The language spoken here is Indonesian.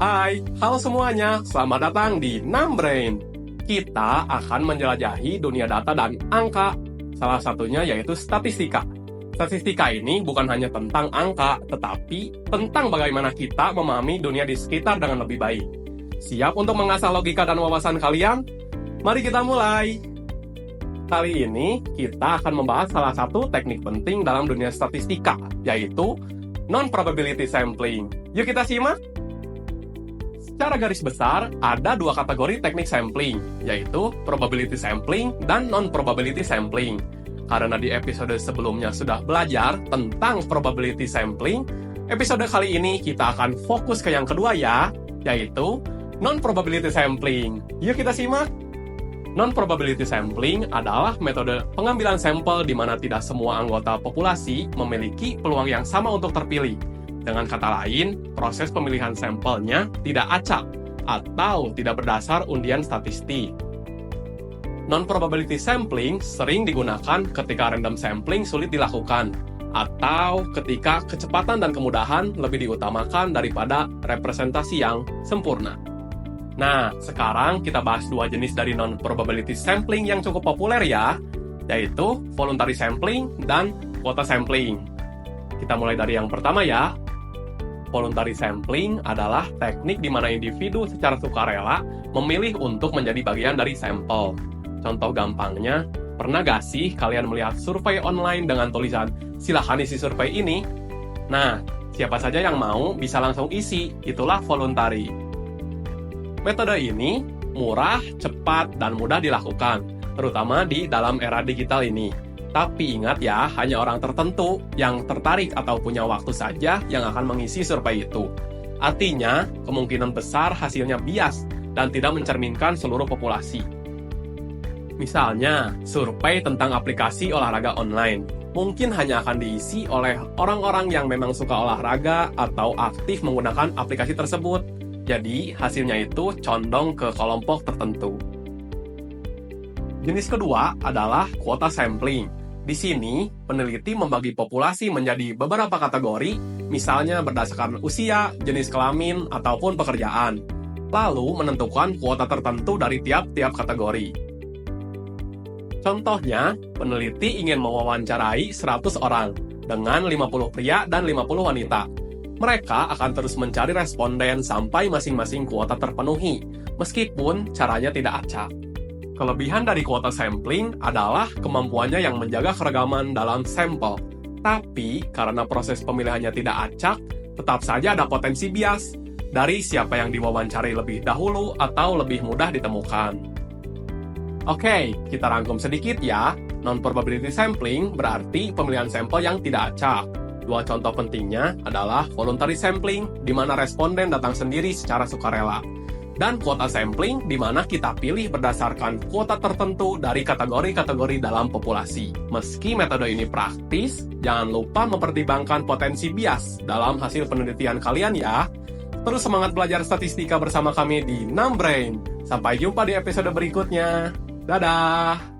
Hai, halo semuanya, selamat datang di Numbrain. Kita akan menjelajahi dunia data dan angka. Salah satunya yaitu statistika. Statistika ini bukan hanya tentang angka, tetapi tentang bagaimana kita memahami dunia di sekitar dengan lebih baik. Siap untuk mengasah logika dan wawasan kalian? Mari kita mulai! Kali ini, kita akan membahas salah satu teknik penting dalam dunia statistika, yaitu non-probability sampling. Yuk kita simak! Secara garis besar, ada dua kategori teknik sampling, yaitu probability sampling dan non-probability sampling. Karena di episode sebelumnya sudah belajar tentang probability sampling, episode kali ini kita akan fokus ke yang kedua ya, yaitu non-probability sampling. Yuk kita simak! Non-probability sampling adalah metode pengambilan sampel di mana tidak semua anggota populasi memiliki peluang yang sama untuk terpilih. Dengan kata lain, proses pemilihan sampelnya tidak acak atau tidak berdasar undian statistik. Non-probability sampling sering digunakan ketika random sampling sulit dilakukan, atau ketika kecepatan dan kemudahan lebih diutamakan daripada representasi yang sempurna. Nah, sekarang kita bahas dua jenis dari non-probability sampling yang cukup populer ya, yaitu voluntary sampling dan quota sampling. Kita mulai dari yang pertama ya. Voluntary sampling adalah teknik di mana individu secara sukarela memilih untuk menjadi bagian dari sampel. Contoh gampangnya, pernah gak sih kalian melihat survei online dengan tulisan, "Silahkan isi survei ini"? Nah, siapa saja yang mau bisa langsung isi, itulah voluntary. Metode ini murah, cepat, dan mudah dilakukan, terutama di dalam era digital ini. Tapi ingat ya, hanya orang tertentu yang tertarik atau punya waktu saja yang akan mengisi survei itu. Artinya, kemungkinan besar hasilnya bias dan tidak mencerminkan seluruh populasi. Misalnya, survei tentang aplikasi olahraga online. Mungkin hanya akan diisi oleh orang-orang yang memang suka olahraga atau aktif menggunakan aplikasi tersebut. Jadi, hasilnya itu condong ke kelompok tertentu. Jenis kedua adalah quota sampling. Di sini, peneliti membagi populasi menjadi beberapa kategori, misalnya berdasarkan usia, jenis kelamin, ataupun pekerjaan. Lalu menentukan kuota tertentu dari tiap-tiap kategori. Contohnya, peneliti ingin mewawancarai 100 orang, dengan 50 pria dan 50 wanita. Mereka akan terus mencari responden sampai masing-masing kuota terpenuhi, meskipun caranya tidak acak. Kelebihan dari kuota sampling adalah kemampuannya yang menjaga keragaman dalam sampel. Tapi, karena proses pemilihannya tidak acak, tetap saja ada potensi bias dari siapa yang diwawancari lebih dahulu atau lebih mudah ditemukan. Oke, kita rangkum sedikit ya. Non-probability sampling berarti pemilihan sampel yang tidak acak. Dua contoh pentingnya adalah voluntary sampling, di mana responden datang sendiri secara sukarela, dan quota sampling, di mana kita pilih berdasarkan kuota tertentu dari kategori-kategori dalam populasi. Meski metode ini praktis, jangan lupa mempertimbangkan potensi bias dalam hasil penelitian kalian ya. Terus semangat belajar statistika bersama kami di Numbrain. Sampai jumpa di episode berikutnya. Dadah!